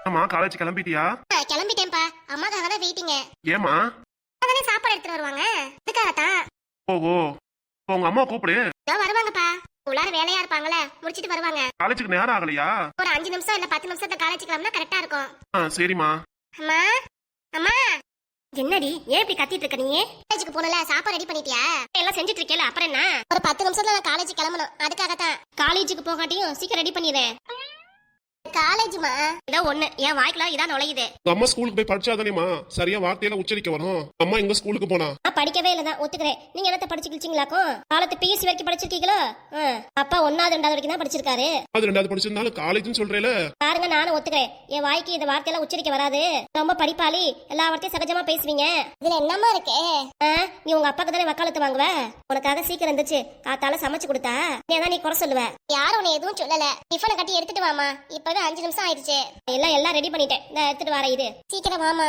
அம்மா காலேஜ் கிளம்பிட்டியா? கிளம்பிட்டேன்ப்பா. அம்மாக்காக தான் வெயிட்டிங்க. ஏமா? அதானே சாப்பாடு எடுத்துட்டு வருவாங்க, அதுக்காகத்தான். ஓஹோ, உங்க அம்மா கூப்பிடு. வருவாங்கப்பா, உள்ளார வேலையா இருப்பாங்கல்ல, முடிச்சிட்டு வருவாங்க. காலேஜுக்கு நேரம் ஆகலையா? ஒரு 5 நிமிஷம் இல்ல 10 நிமிஷத்துல காலேஜ் கிளம்பினா கரெக்டா இருக்கும். சரிம்மா. அம்மா அம்மா, என்னடி ஏன் இப்படி கத்திட்டு இருக்க? நீ காலேஜுக்கு போனல, சாப்பாடு ரெடி பண்ணிட்டியா? எல்லாம் செஞ்சுட்டு இருக்கேல, அப்புறம் என்ன? ஒரு 10 நிமிஷத்துல நான் காலேஜ் கிளம்பணும், அதுக்காகத்தான். காலேஜுக்கு போகாட்டியும் சீக்கிரம் ரெடி பண்ணிடுறேன். காலேஜுமா இதோ ஒண்ணு என் வாய்க்குல இதான் நுழையுது. அம்மா ஸ்கூலுக்கு போய் படிச்சாதானேமா சரியா வார்த்தையில உச்சரிக்க வரும். அம்மா எங்க ஸ்கூலுக்கு போனா? படிக்கவே இல்லதான், ஒத்துக்கிறேன். நீங்க என்னத்த படிச்சு கிழிச்சிங்களாக்கும்? காலத்து பிஎஸ்சி வரைக்கும் படிச்சிருக்கீங்களோ? அப்பா 1வது 2வது வரைக்கும் தான் படிச்சிருக்காரு. அது 2வது படிச்சிருந்தாலும் காலேஜ்னு சொல்றேல. பாருங்க, நானும் ஒத்துக்கிறேன், என் வாய்க்கு இந்த வார்த்தையெல்லாம் உச்சரிக்க வராது. ரொம்ப படிப்பாளி, எல்லா வார்த்தையும் சகஜமா பேசுவீங்க. இதுல என்னமா இருக்கு? நீ உங்க அப்பாக்கு தானே வக்காலத்து வாங்குவ. உனக்காக சீக்கிரம் இருந்துச்சு காத்தால சமைச்சு கொடுத்தா நீ குறை சொல்லுவ. யாரும் உன்னை எதுவும் சொல்லல. டிஃபனை கட்டி எடுத்துட்டு வாமா, இப்பவே 5 நிமிஷம் ஆயிடுச்சு. எல்லாம் ரெடி பண்ணிட்டேன், எடுத்துட்டு வர. இது சீக்கிரம் வாமா.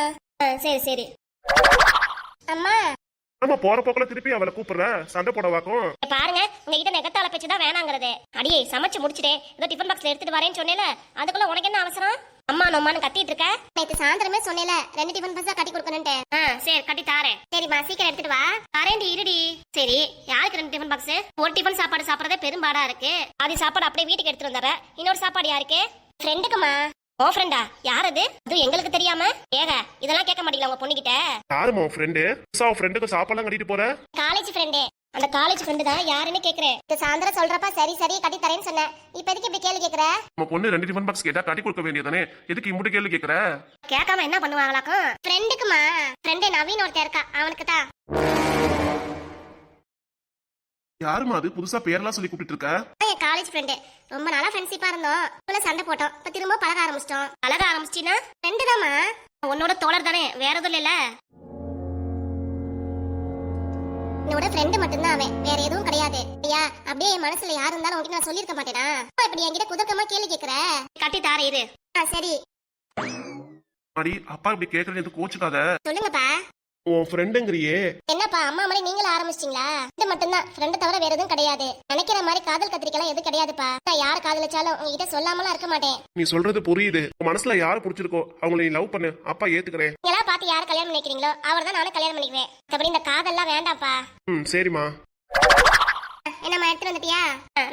சரி சரி. அம்மா ஆமா, போற போக்குல திருப்பி அவளை கூப்பிடுற, சண்டை போட வாக்கும். பாருங்க, உங்ககிட்ட நெகத்தால பேச்சுதான் வேணாங்கிறது. அடியே சமைச்சு முடிச்சிட்டேன், ஏதோ டிஃபன் பாக்ஸ்ல எடுத்துட்டு வரேன்னு சொன்னேல, அதுக்குள்ள உனக்கு என்ன அவசரம்? அம்மா நொம்மான்னு கத்திட்டு இருக்க. நேத்து சாயந்தரமே சொன்னேல 2 டிஃபன் பாக்ஸா கட்டி கொடுக்கணும்ட்டு. சரி கட்டி தாரேன். சரிம்மா சீக்கிரம் எடுத்துட்டு வா. தரேன்டி, இருடி. சரி, யாருக்கு 2 டிஃபன் பாக்ஸ்? ஒரு டிஃபன் சாப்பாடு சாப்பிடறதே பெரும்பாடா இருக்கு. அது சாப்பாடு அப்படியே வீட்டுக்கு எடுத்துட்டு வந்துடுற. இன்னொரு சாப்பாடு யாருக்கு? ஃப்ரெண்டுக்குமா. ஓ ஃப்ரெண்டா? யார் அது? அது எங்களுக்கு தெரியாம ஏக இதெல்லாம் கேட்க மாட்டீங்களா உங்க பொண்ணுகிட்ட? யாருமா ஃப்ரெண்டு? ஃப்ரெண்டுக்கு சாப்பாடுலாம் கட்டிட்டு போற? College friend. அந்த காலேஜ் ஃப்ரெண்டு தான் யாருன்னு கேக்குறேன். சாயந்தரம் சொல்றப்ப சரி சரி கட்டி தரேன்னு சொன்னேன். இப்ப எதுக்கு இப்படி கேள்வி கேக்குற? நம்ம பொண்ணு 2 டிஃபன் பாக்ஸ் கேட்டா கட்டி கொடுக்க வேண்டியதானே, எதுக்கு இப்படி கேள்வி கேக்குற? கேட்காம என்ன பண்ணுவாங்களாக்கும்? ஃப்ரெண்டுக்குமா. ஃப்ரெண்டு நவீன் ஒருத்தர் இருக்கா, அவனுக்கு தான். யாருமா அது? புதுசா பேரெல்லாம் சொல்லி கூப்பிட்டு இருக்க? என் காலேஜ் ஃப்ரெண்டு. ரொம்ப நாளா ஃப்ரெண்ட்ஷிப்பா இருந்தோம், இப்ப சண்டை போட்டோம், இப்ப திரும்ப பழக ஆரம்பிச்சிட்டோம். பழக ஆரம்பிச்சிட்டீனா ஃப்ரெண்டு தாமா. உன்னோட தோழர் தானே, வேற எதுவும் இல்ல. என்னோட ஃப்ரெண்டு மட்டும்தான் அவன், வேற எதுவும் கிடையாது. ஐயா அப்படியே என் மனசுல யாரு இருந்தாலும் உங்ககிட்ட நான் சொல்லிருக்க மாட்டேனா? இப்படி என்கிட்ட குதர்க்கமா கேள்வி கேக்குற. கட்டி தாரே இரு. சரி. அடி அப்பா இப்படி கேக்குறது எதுவும் கோச்சுக்காத. சொல்லுங்கப்பா. உன் ஃப்ரெண்டுங்கறியே. என்னப்பா அம்மா மாதிரி நீங்களும் ஆரம்பிச்சிட்டீங்களா? இது மட்டும்தான் ஃப்ரெண்ட் தவிர வேற எதுவும் கிடையாது. நினைக்கிற மாதிரி காதல் கத்திரிக்கலாம் எதுவும் கிடையாதுப்பா. நான் யார் காதலிச்சாலும் உங்ககிட்ட சொல்லாமலாம் இருக்க மாட்டேன். நீ சொல்றது புரியுது. மனசுல யாரு பிடிச்சிருக்கோ அவங்களை நீ லவ் பண்ணு, அப்பா ஏத்துக்கிறேன். நீங்களா பார்த்து யார் கல்யாணம் பண்ணிக்கிறீங்களோ அவர் தான் நானும் கல்யாணம் பண்ணிக்குவேன். அப்படி இந்த காதல்லாம் வேண்டாம்ப்பா. சரிம்மா. என்னம்மா எடுத்துட்டு வந்துட்டியா?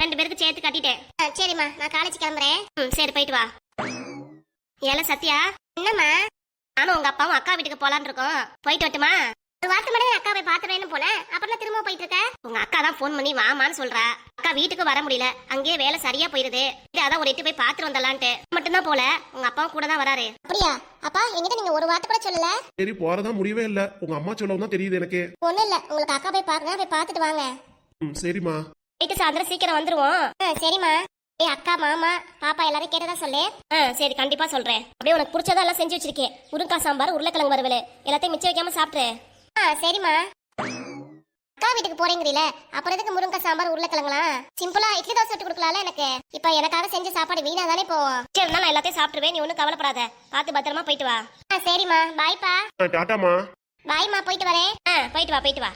2 பேருக்கு சேர்த்து கட்டிட்டேன். சரிம்மா, நான் காலேஜ் கிளம்புறேன். சரி போயிட்டு வா. ஏல சத்யா. என்னம்மா? நானும் உங்க அப்பாவும் அக்கா வீட்டுக்கு போலான்னு இருக்கோம், போயிட்டு வரட்டுமா? ஒரு வாரத்து மட்டும் அக்காவை பாத்துறேன்னு போனேன், அப்புறம் திரும்ப போயிட்டு இருக்க. உங்க அக்கா தான் போன் பண்ணி வாமான்னு சொல்றா. அக்கா வீட்டுக்கு வர முடியல, அங்கேயே வேலை சரியா போயிருது. அதான் ஒரு 8 போய் பாத்துட்டு வந்தலான்ட்டு மட்டும்தான் போல. உங்க அப்பாவும் கூட தான் வராரு. அப்படியா? அப்பா என்கிட்ட நீங்க ஒரு வார்த்தை கூட சொல்லல. சரி, போறதா முடியவே இல்ல. உங்க அம்மா சொல்லவும் தான் தெரியுது எனக்கு. ஒண்ணும் இல்ல, உங்களுக்கு அக்கா போய் பாருங்க, போய் பாத்துட்டு வாங்க. சரிம்மா. போயிட்டு சாயந்தரம் சீக்கிரம் வந்துருவோம். சரிம்மா. அக்கா மாமா பாப்பா எல்லாரும் கேட்டதா சொல்லு. சரி கண்டிப்பா சொல்றேன். அப்படியே உனக்கு பிடிச்சதா எல்லாம் செஞ்சு வச்சிருக்கேன். முருங்கா சாம்பார், உருளைக்கிழங்கு வறுவல் எல்லாத்தையும் மிச்சம் வைக்காம சாப்பிட்டு. சரிம்மா. அக்கா வீட்டுக்கு போறீங்களே, அப்புறம் எதுக்கு முருங்கா சாம்பார் உருளைக்கிழங்குலாம்? சிம்பிளா இட்லி தோசை சுட்டு கொடுக்கலாம்ல எனக்கு. இப்ப எனக்காக செஞ்ச சாப்பாடு வீணா தானே போவோம். சரி, நான் எல்லாத்தையும் சாப்பிட்டுருவேன், நீ ஒன்னும் கவலைப்படாத. பார்த்து பத்திரமா போயிட்டு வா. சரிம்மா, பாய்ப்பா. டாட்டாமா. பாய்மா, போயிட்டு வரேன். போயிட்டு வா போயிட்டு வா.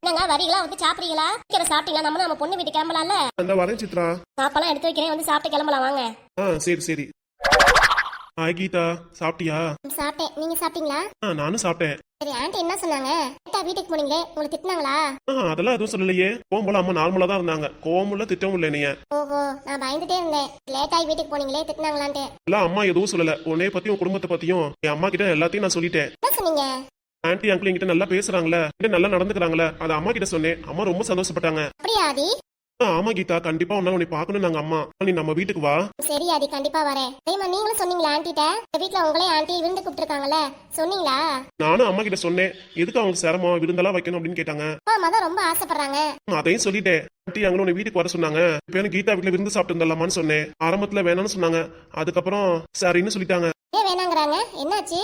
என்னங்க வரீங்களா? வந்து சாப்பிடுறீங்களா? சீக்கிரம் சாப்பிட்டீங்களா? நம்ம பொண்ணு வீட்டுக்கு கிளம்பலாம்ல. அந்த வரேன் சித்ரா. சாப்பாடுலாம் எடுத்து வைக்கிறேன், வந்து சாப்பிட்டு கிளம்பலாம் வாங்க. சரி சரி. ஹாய் கீதா, சாப்பிட்டியா? சாப்பிட்டேன், நீங்க சாப்பிட்டீங்களா? நானும் சாப்பிட்டேன். சரி, ஆண்டி என்ன சொன்னாங்க? வீட்டுக்கு போனீங்களே, உங்களை திட்டினாங்களா? அதெல்லாம் எதுவும் சொல்லலையே. கோவம் அம்மா நார்மலா தான் இருந்தாங்க. கோவம் இல்ல திட்டவும் இல்ல. நீங்க? ஓஹோ, நான் பயந்துட்டே இருந்தேன், லேட் ஆகி வீட்டுக்கு போனீங்களே திட்டினாங்களான்ட்டு. எல்லாம் அம்மா எதுவும் சொல்லல. உன்னைய பத்தியும் குடும்பத்தை பத்தியும் என் அம்மா கிட்ட எல்லாத்தையும் நான் சொல்லிட்டேன். என்ன சொன்னீங்க? ஆன்ட்டி அங்கிள் என்கிட்ட நல்லா பேசுறாங்களே, நல்லா நடந்துக்கிறாங்களே, அதை அம்மா கிட்ட சொன்னேன். அம்மா ரொம்ப சந்தோஷப்பட்டாங்க. அப்படியா ஆதி? ஆமா கீதா, கண்டிப்பா உன்னை பார்க்கணும் நாங்க அம்மா. நீ நம்ம வீட்டுக்கு வா. சரி ஆதி, கண்டிப்பா வரேன். நீங்களும் சொன்னீங்களா ஆன்ட்டிட்ட? வீட்டுல உங்களே ஆன்ட்டி விருந்து கூப்பிட்டுருக்காங்கல்ல, சொன்னீங்களா? நானும் அம்மா கிட்ட சொன்னேன். எதுக்கு அவங்க சிரமம், விருந்தெல்லாம் வைக்கணும் அப்படின்னு கேட்டாங்க. அம்மா தான் ரொம்ப ஆசைப்படுறாங்க. அதையும் சொல்லிட்டேன். ஆன்ட்டி அங்க உன்னை வீட்டுக்கு வர சொன்னாங்க. இப்ப கீதா வீட்டுல விருந்து சாப்பிட்டு இருந்தலாமான்னு சொன்னேன். ஆரம்பத்துல வேணாம்னு சொன்னாங்க, அதுக்கப்புறம் சரின்னு சொல்லிட்டாங்க. ஏன் வேணாங்கறாங்க? என்னாச்சு?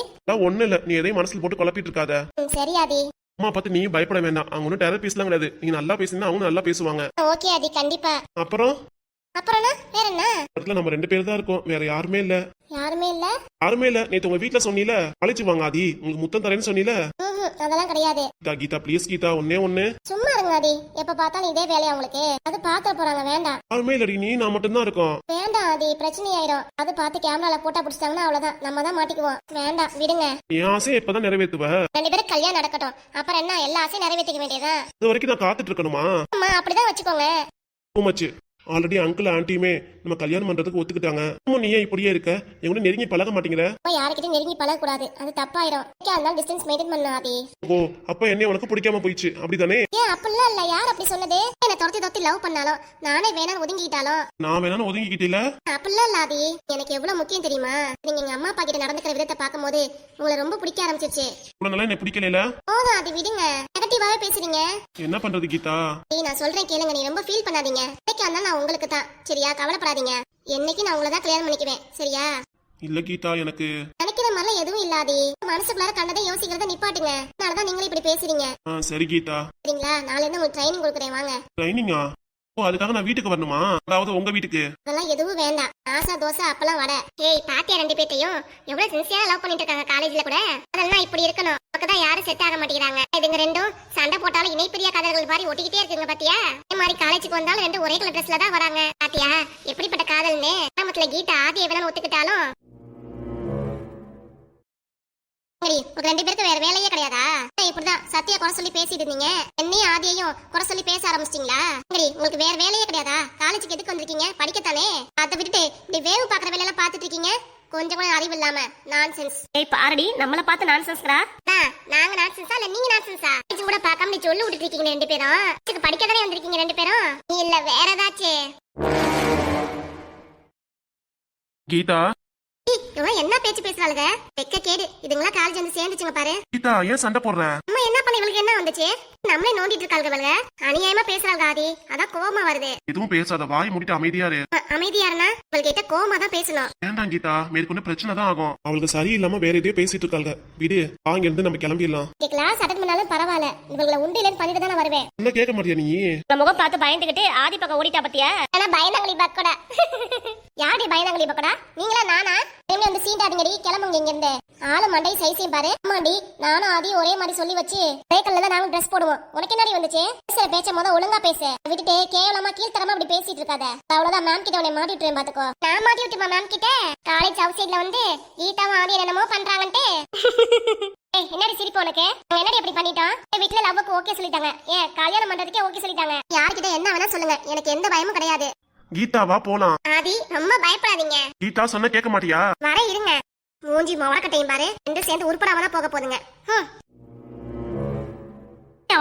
ஒண்ணு இல்ல, நீ எதையும் மனசுல போட்டு குழப்பிட்டு இருக்காத. சரி ஆதி. அம்மா பார்த்து நீ பயப்பட வேண்டாம். அவங்க ஒன்னும் டெரர் பீஸ்லாம் கிடையாது. நீ நல்லா பேசினா அவங்க நல்லா பேசுவாங்க. ஓகே ஆதி, கண்டிப்பா. அப்புறம் வேற என்ன? இடத்துல நம்ம 2 பேர் தான் இருக்கோம், வேற யாருமே இல்ல. யாருமே இல்ல. யாருமே இல்ல. நேத்து உங்க வீட்டுல சொன்னீல அழைச்சு வாங்க ஆதி, உங்களுக்கு முத்தம் தரேன்னு சொன்னீல. அதெல்லாம் கிடையாது. கீதா கீதா ப்ளீஸ் கீதா, ஒண்ணு சும்மா இருங்க ஆதி, எப்ப பார்த்தாலும் இதே வேலையா உங்களுக்கு? அது பாத்திர போறாங்க, வேண்டாம். யாருமே இல்லடி, நீ நான் மட்டும்தான் இருக்கோம். வேண்டாம் ஆதி, பிரச்சனை ஆயிரும். அது பார்த்து கேமரால போட்டா பிடிச்சிட்டாங்கன்னா அவ்வளவுதான், நம்ம தான் மாட்டிக்குவோம். வேண்டாம், விடுங்க. என் ஆசையை எப்பதான் நிறைவேத்துவ? 2 பேரும் கல்யாணம் நடக்கட்டும், அப்புறம் என்ன எல்லா ஆசையும் நிறைவேற்றிக்க வேண்டியதான். இது வரைக்கும் நான் காத்துட்டு இருக்கணுமா? அம்மா அப்படிதான் வச்சுக்கோங்க. மச்சு ஆல்ரெடி அங்கிள் ஆண்டியுமே நம்ம கல்யாணம் பண்றதுக்கு ஒத்துக்கிட்டாங்க. நீ ஏன் இப்படியே இருக்க? எங்க நெருங்கி பழக மாட்டேங்கிற? யாருக்கிட்டையும் நெருங்கி பழக கூடாது, அது தப்பாயிரும். அதனால டிஸ்டன்ஸ் மெயின்டைன் பண்ண ஆதி. ஓ அப்ப என்ன உனக்கு பிடிக்காம போயிடுச்சு அப்படிதானே? ஏன் அப்படிலாம் இல்ல, யார் அப்படி சொன்னது? என்ன துரத்தி லவ் பண்ணாலும் நானே வேணாம் ஒதுங்கிட்டாலும் நான் வேணாலும் ஒதுங்கிக்கிட்டீல. அப்படிலாம் இல்ல ஆதி, எனக்கு எவ்வளவு முக்கியம் தெரியுமா? நீங்க எங்க அம்மா அப்பா கிட்ட நடந்துக்கிற விதத்தை பார்க்கும்போது உங்களை ரொம்ப பிடிக்க ஆரம்பிச்சிருச்சு. உடனே என்ன பிடிக்கல? போதும் ஆதி, விடுங்க. நெகட்டிவாவே பேசுறீங்க. என்ன பண்றது கீதா? நான் சொல்றேன் கேளுங்க, நீ ரொம்ப ஃபீல் பண்ணாதீங்க. நான் உங்களுக்கு தான், சரியா? கவலைப்படாதீங்க. என்னைக்கு நான் உங்களை தான் கல்யாணம் பண்ணிக்குவேன், சரியா? இல்ல கீதா, எனக்கு நினைக்கிற மாதிரிலாம் எதுவும் இல்லாதி. மனசுக்குள்ளார கண்டதை யோசிக்கிறத நிப்பாட்டுங்க. அதனாலதான் நீங்களும் இப்படி பேசுறீங்க. சரி கீதா. சரிங்களா? நாளைல இருந்து உங்களுக்கு ட்ரைனிங் கொடுக்குறேன், வாங்க. ட்ரைனிங்கா? ஓ அதுக்காக நான் வீட்டுக்கு வரணுமா? அதாவது உங்க வீட்டுக்கு? அதெல்லாம் எதுவும் வேண்டாம். ஆசா தோசை அப்பெல்லாம் வட. ஏய் பாத்தியா 2 பேத்தையும் எவ்வளவு சின்சியரா லவ் பண்ணிட்டு இருக்காங்க காலேஜ்ல கூட. அதெல்லாம் இப்படி இருக்கணும். அப்பதான் யாரும் செட் ஆக மாட்டேங்கிறாங்க. இதுங்க ரெண்டும் சண்டை போட்டாலும் இணைப்பிரியா கதல்கள் மாதிரி ஒட்டிக்கிட்டே இருக்குங்க பாத்தியா? இந்த மாதிரி காலேஜுக்கு வந்தாலும் 2 ஒரே கலர் ட்ரெஸ்ல தான் வராங்க. பாத்தியா எப்படிப்பட்ட காதல்னு? கிராமத்துல கீதா ஆதியை வேணாலும் ஒத்துக்கிட்டாலும் சரி, ஒரு 2 பேருக்கு வேற வேலையே கிடையாதா? இப்படிதான் சத்தியா குறை சொல்லி பேசிட்டு இருந்தீங்க, என்னையும் ஆதியையும் குறை சொல்லி பேச ஆரம்பிச்சிட்டீங்களா? சரி, உங்களுக்கு வேற வேலையே கிடையாதா? காலேஜுக்கு எதுக்கு வந்திருக்கீங்க? படிக்கத்தானே? அதை விட்டுட்டு இப்படி வேவு பாக்குற வேலையெல்லாம் பாத்துட்டு இருக்கீங்க. கொஞ்சம் கூட அறிவு இல்லாம நான்சென்ஸ். ஏய் பாரடி, நம்மள பார்த்து நான்சென்ஸ்டா? நாங்க நான்சென்ஸா இல்ல நீங்க நான்சென்ஸா? இது கூட பார்க்காம நீ சொல்லி விட்டுட்டு இருக்கீங்க 2 பேரும். இதுக்கு படிக்கத்தானே வந்திருக்கீங்க 2 பேரும். நீ இல்ல வேற ஏதாச்சும்? கீதா இவன் என்ன பேச்சு பேசுறாளுங்க? வெக்க கேடு. இதுங்களா காலேஜ் வந்து சேர்ந்துச்சுங்க பாரு. கீதா ஏன் சண்டை போடுற? அம்மா என்ன பண்ண, இவளுக்கு என்ன வந்துச்சு? நம்மளே நோண்டிட்டு இருக்காளுங்க இவளுங்க. அநியாயமா பேசுறாங்க ஆதி, அதான் கோவமா வருது. எதுவும் பேசாத, வாய் மூடிட்டு அமைதியா இரு. அமைதியாருனா இவள்கிட்ட கோவமா தான் பேசணும். வேண்டாம் கீதா, மேற்கொண்டு பிரச்சனை தான் ஆகும். அவளுக்கு சரியில்லாம வேற எதையோ பேசிட்டு இருக்காங்க. விடு, வாங்க இருந்து நம்ம கிளம்பிடலாம். கிளாஸ் அட்டெண்ட் பண்ணாலும் பரவாயில்ல, இவங்களை உண்டு இல்லன்னு பண்ணிட்டு தான் வருவேன். என்ன கேட்க மாட்டியா நீ? நம்ம முகம் பார்த்து பயந்துகிட்டு ஆதி பக்கம் ஓடிட்டா பத்தியா? ஆனா பயந்தாங்களி பக்கோடா. யாரு பயந்தாங்களி பக்கோடா? நீங்களா நானா? என்ன வந்து சீண்டாதீங்கடி, கிளம்புங்க இங்க இருந்து. ஆளு மண்டை சைஸையும் பாரு. ஆமாடி, நானும் ஆதி ஒரே மாதிரி சொல்லி வச்சு ஒரே கல்ல தான் நாங்க ட்ரெஸ் போடுவோம். உனக்கு என்னடி வந்துச்சு? பேசுற பேச்ச முத ஒழுங்கா பேசு, விட்டுட்டு கேவலமா கீழ்த்தரமா அப்படி பேசிட்டு இருக்காத. அவ்வளவுதான், மேம் கிட்ட உன்னை மாட்டி விட்டுறேன் பாத்துக்கோ. நான் மாட்டி விட்டுமா மேம் கிட்ட? காலேஜ் அவுட் சைட்ல வந்து கீதாவும் ஆதி என்னமோ பண்றாங்கன்ட்டு. என்னடி சிரிப்பு உனக்கு? என்னடி அப்படி பண்ணிட்டோம்? வீட்டுல லவ்வுக்கு ஓகே சொல்லிட்டாங்க, ஏன் கல்யாணம் பண்றதுக்கே ஓகே சொல்லிட்டாங்க. யார்கிட்ட என்ன வேணா சொல்லுங்க, எனக்கு எந்த பயமும் கிடையாது. கீதா வா போலாம். ஆதி ரொம்ப பயப்படாதீங்க. கீதா சொன்ன கேட்க மாட்டியா? வர இருங்க. மூஞ்சி மவளக்கட்டையும் பாரு, 2 சேர்ந்து உருப்படாம தான் போக போதுங்க.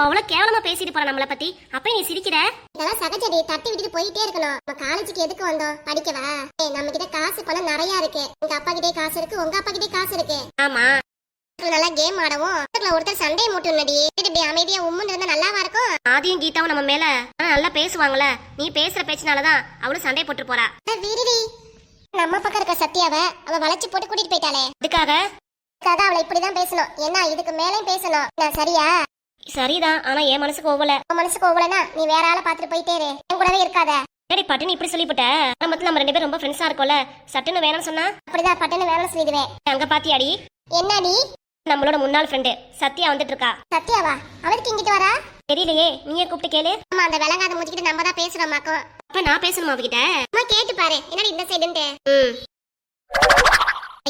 அவ்வளவு கேவலமா பேசிட்டு போற நம்மள பத்தி, அப்ப நீ சிரிக்கிற? இதெல்லாம் சகஜடி, தட்டி விட்டுட்டு போயிட்டே இருக்கணும். நம்ம காலேஜுக்கு எதுக்கு வந்தோம்? படிக்கவா? நம்ம கிட்ட காசு பணம் நிறைய இருக்கு. உங்க அப்பா கிட்டே காசு இருக்கு, உங்க அப்பா கிட்டே காசு இருக்கு. ஆமா, நல்லா கேம் ஆடவும் ஒருத்தர் சண்டையை மூட்டுனடி. இப்படி அமைதியா உம்முன்னு இருந்தா நல்லாவா இருக்கும்? ஆதியும் கீதாவும் நம்ம மேல நல்லா பேசுவாங்கல்ல, நீ பேசுற பேச்சினாலதான் அவளும் சண்டை போட்டு போறா. வீடுடி, நம்ம பக்கம் இருக்க சத்யாவ அவ வளைச்சு போட்டு கூட்டிட்டு போயிட்டாளே. அதுக்காக அவளை இப்படிதான் பேசணும். என்ன இதுக்கு மேலேயும் பேசணும். நான் சரியா? சரிதான், ஆனா என் மனசுக்கு ஒவ்வொல. உன் மனசுக்கு ஒவ்வொலனா நீ வேற ஆளை பாத்துட்டு போயிட்டே இரு, என் கூடவே இருக்காத. சரி பட்டுன்னு இப்படி சொல்லிவிட்ட. ஆரம்பத்துல நம்ம 2 பேரும் ரொம்ப ஃப்ரெண்ட்ஸா இருக்கோம்ல, சட்டுன்னு வேணும்னு சொன்னா அப்படிதான் பட்டுன்னு வேணும்னு சொல்லிடுவேன். அங்க பாத்தியாடி, என்னடி? நம்மளோட முன்னாள் ஃப்ரெண்டு சத்யா வந்துட்டு இருக்கா. சத்யாவா? அவருக்கு இங்கிட்டு வரா? தெரியலையே, நீயே கூப்பிட்டு கேளு. ஆமா, அந்த விளங்காத மூஞ்சிக்கிட்டு நம்ம தான் பேசுறோம் மாக்கோம். அப்ப நான் பேசணுமா அவகிட்ட? அம்மா கேட்டு பாரு, என்னடி இந்த சைடுன்ட்டு.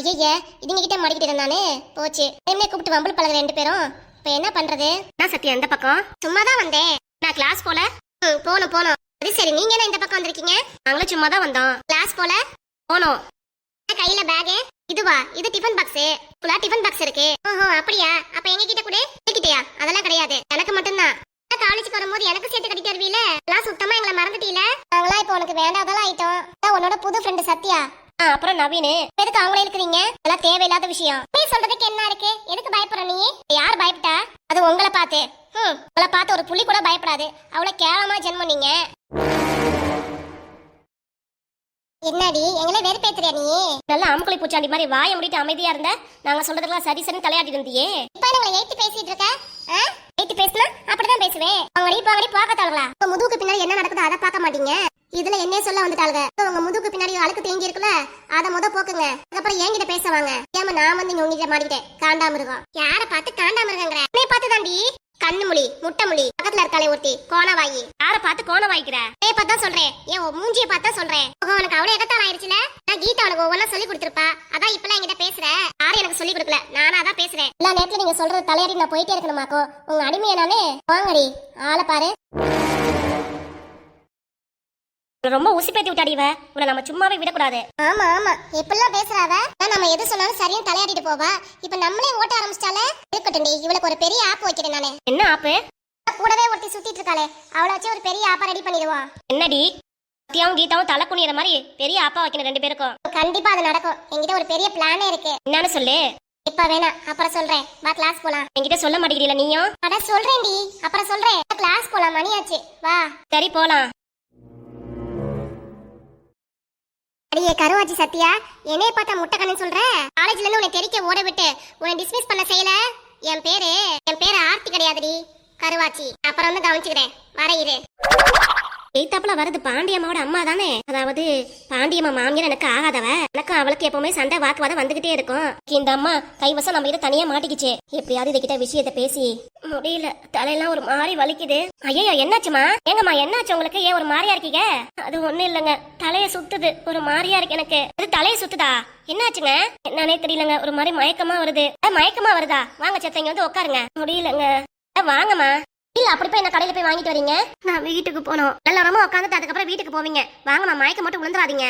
ஐயே, இதுங்க கிட்ட மாட்டிக்கிட்டு இருந்தானே, போச்சு. என்ன கூப்பிட்டு வம்பல் பழக 2 பேரும். இப்ப என்ன பண்றது? நான் சத்யா இந்த பக்கம் சும்மா தான் வந்தேன். நான் கிளாஸ் போல. போனோம். அது சரி, நீங்க என்ன இந்த பக்கம் வந்திருக்கீங்க? நாங்களும் சும்மா தான் வந்தோம். கிளாஸ் போல போனோம். கையில பேக் இதுவா? இது டிஃபன் பாக்ஸ். ஃபுல்லா டிஃபன் பாக்ஸ் இருக்கு. ஓஹோ அப்படியா? அப்ப எங்க கிட்ட கூட கிட்டயா? அதெல்லாம் கிடையாது, எனக்கு மட்டும்தான். காலேஜுக்கு வரும்போது எனக்கு சேர்த்து கட்டி தருவீல? எல்லாம் சுத்தமா எங்களை மறந்துட்டீல? நாங்களா இப்ப உனக்கு வேண்டாதெல்லாம் ஆயிட்டோம். உன்னோட புது ஃப்ரெண்டு சத்யா, அப்புறம் நவீனு. எதுக்கு அவங்களே இருக்கிறீங்க? அதெல்லாம் தேவையில்லாத விஷயம். நீ சொல்றதுக்கு என்ன இருக்கு? எதுக்கு பயப்படுற நீ? யார் பயப்பட்டா? அது உங்களை பார்த்து. உங்களை பார்த்து ஒரு புலி கூட பயப்படாது. அவ்வளவு கேவலமா ஜென்மம் நீங்க. என்னடி எங்களை வெறுப்பேத்துறியா நீ? நல்ல அமுக்குளி பூச்சாண்டி மாதிரி வாயை முடிட்டு அமைதியா இருந்த. நாங்க சொல்றதுக்கெல்லாம் சரி சரின்னு தலையாட்டி இருந்தியே. இப்ப எங்களை ஏத்தி பேசிட்டு இருக்க? ஏத்தி பேசினா அப்படிதான் பேசுவேன். அவங்கடி பார்க்கத்தாளுங்களா? முதுகுக்கு பின்னாடி என்ன நடக்குதோ அதை பார்க்க மாட்டீங்க. இதுல என்ன சொல்ல வந்துட்டாளுங்க உங்க முதுகுக்கு பின்னாடி அழுக்கு தேங்கி இருக்குல்ல அத முத போக்குங்க அதுக்கப்புறம் என்கிட்ட பேசுவாங்க ஏமா நான் வந்து இங்க உங்ககிட்ட மாட்டிக்கிட்டேன் காண்டாமிருகம் யார பார்த்து காண்டாமிருகங்கிற என்னை பார்த்து தாண்டி கண்ணு முழி முட்டை முழி பக்கத்துல இருக்காளே ஒருத்தி கோணவாயி யார பார்த்து கோண வாய்க்கிற? ஏய் பார்த்தா சொல்றேன் ஏன் உன் மூஞ்சியை பார்த்தா சொல்றேன் உனக்கு அவ்வளவு எகத்தால் ஆயிடுச்சுல நான் கீதா உனக்கு ஒவ்வொன்னா சொல்லி கொடுத்துருப்பா அதான் இப்பெல்லாம் என்கிட்ட பேசுற யாரும் எனக்கு சொல்லி கொடுக்கல நானா தான் பேசுறேன் எல்லா நேரத்துல நீங்க சொல்றது தலையாடி நான் போயிட்டே இருக்கணுமாக்கோ உங்க அடிமையை நானே வாங்கடி ஆளை பாரு ரொம்ப உசிப்பேத்தி விட்டாடி இவ. உன்னை நம்ம சும்மாவே விடக்கூடாது. ஆமா ஆமா எப்பெல்லாம் பேசுறாவ நம்ம எது சொன்னாலும் சரியா தலையாடிட்டு போவா இப்ப நம்மளே ஓட்ட ஆரம்பிச்சிட்டாலே இருக்கட்டும்டி இவளுக்கு ஒரு பெரிய ஆப் வைக்கிறேன் நானு என்ன ஆப்பு? கூடவே ஒருத்தி சுத்திட்டு இருக்காளே அவளை வச்சு ஒரு பெரிய ஆப்பா ரெடி பண்ணிடுவா என்னடி சத்யாவும் கீதாவும் தலை குனிற மாதிரி பெரிய ஆப்பா வைக்கணும் 2 பேருக்கும். கண்டிப்பா அது நடக்கும் என்கிட்ட ஒரு பெரிய பிளானே இருக்கு என்னன்னு சொல்லு. இப்ப வேணாம் அப்புறம் சொல்றேன் வா கிளாஸ் போலாம் என்கிட்ட சொல்ல மாட்டேங்கிறீல நீயும்? அட சொல்றேன்டி அப்புறம் சொல்றேன் கிளாஸ் போலாம் மணியாச்சு வா சரி போலாம். அடியே கருவாச்சி சத்யா என்னைய பார்த்தா முட்டைக்கண்ணு சொல்ற காலேஜ்ல இருந்து உன்னை தெரிக்க ஓட விட்டு உன்னை டிஸ்மிஸ் பண்ண செய்யல என் பேரு ஆர்த்தி கிடையாதுடி கருவாச்சி அப்புறம் வந்து கவனிச்சுக்கிறேன் வர இரு எய்தாப்புல வருது பாண்டியம்மாவோட அம்மா தானே, அதாவது பாண்டியம்மா மாமியார் எனக்கு ஆகாதவ. எனக்கு அவளுக்கு எப்பவுமே சண்டை வாக்குவாதம் வந்துகிட்டே இருக்கும். இந்த அம்மா கைவசம் நம்ம கிட்ட தனியா மாட்டிக்கிச்சு. எப்படியாவது இதை கிட்ட விஷயத்த பேசி முடியல, தலையெல்லாம் ஒரு மாதிரி வலிக்குது. ஐயோ என்னாச்சுமா? எங்கம்மா என்னாச்சு உங்களுக்கு? ஏன் ஒரு மாதிரியா இருக்கீங்க? அது ஒண்ணு இல்லைங்க, தலைய சுத்துது, ஒரு மாதிரியா இருக்கு எனக்கு. அது தலைய சுத்துதா? என்னாச்சுங்க? என்னன்னே தெரியலங்க, ஒரு மாதிரி மயக்கமா வருது. மயக்கமா வருதா? வாங்க சத்த வந்து உட்காருங்க. முடியலங்க. வாங்கம்மா. இல்ல அப்படி போய் என்ன கடையில போய் வாங்கிட்டு வரீங்க? நான் வீட்டுக்கு போனோம். எல்லாரும் உட்காந்துட்டு அதுக்கப்புறம் வீட்டுக்கு போவீங்க. வாங்கம்மா, மயக்கம் மட்டும் விழுந்துடாதீங்க.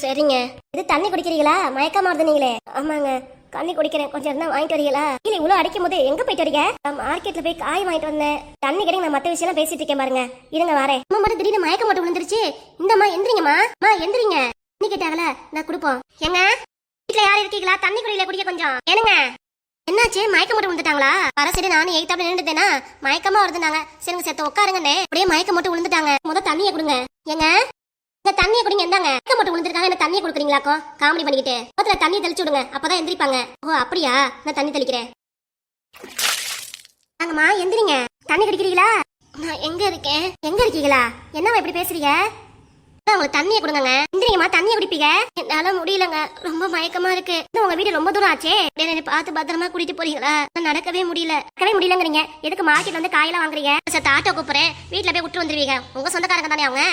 சரிங்க. இது தண்ணி குடிக்கிறீங்களா? மயக்கமா வருது நீங்களே. ஆமாங்க, தண்ணி குடிக்கிறேன். கொஞ்சம் இருந்தா வாங்கிட்டு வரீங்களா? இல்ல இவ்வளவு அடிக்கும் போது எங்க போயிட்டு வரீங்க? மார்க்கெட்ல போய் காய் வாங்கிட்டு வந்தேன். தண்ணி கிடையாது, நான் மத்த விஷயம் எல்லாம் பேசிட்டு இருக்கேன் பாருங்க. இருங்க வரேன். அம்மா மட்டும் திடீர்னு மயக்கம் மட்டும் விழுந்துருச்சு. இந்தம்மா எந்திரிங்கம்மா. எந்திரிங்க. தண்ணி கேட்டாங்களா? நான் கொடுப்போம். எங்க வீட்டுல யாரும் இருக்கீங்களா? தண்ணி குடியில குடிக்க கொஞ்சம். ஏனுங்க என்னாச்சு? மயக்கம் மட்டும் விழுந்துட்டாங்களா? வர சரி நானும் எய்தாப்புல நின்றுட்டேனா மயக்கமா வருதுனாங்க. சரிங்க சேர்த்து உட்காருங்கண்ணே. அப்படியே மயக்கம் மட்டும் விழுந்துட்டாங்க. முத தண்ணியை கொடுங்க. ஏங்க இந்த தண்ணியை குடிங்க. இருந்தாங்க. மயக்கம் மட்டும் விழுந்துருக்காங்க, என்ன தண்ணியை கொடுக்குறீங்களாக்கோ? காமெடி பண்ணிக்கிட்டு முகத்துல தண்ணி தெளிச்சு விடுங்க, அப்பதான் எந்திரிப்பாங்க. ஓ அப்படியா? நான் தண்ணி தெளிக்கிறேன். வாங்கம்மா எந்திரிங்க. தண்ணி குடிக்கிறீங்களா? நான் எங்க இருக்கேன்? எங்க இருக்கீங்களா? என்னவா இப்படி பேசுறீங்க? உங்களுக்கு தண்ணியை கொடுங்க. எந்திரிங்கம்மா, தண்ணியை குடிப்பீங்க. என்னால முடியலங்க, ரொம்ப மயக்கமா இருக்கு. உங்க வீடு ரொம்ப தூரம் ஆச்சே, பார்த்து பத்திரமா கூட்டிட்டு போறீங்களா? நடக்கவே முடியலங்கிறீங்க. எதுக்கு மார்க்கெட் வந்து காயெல்லாம் வாங்குறீங்க? ஆட்டோ கூப்பிடுறேன், வீட்டுல போய் விட்டு வந்துருவீங்க. உங்க சொந்தக்காரங்க தானே அவங்க.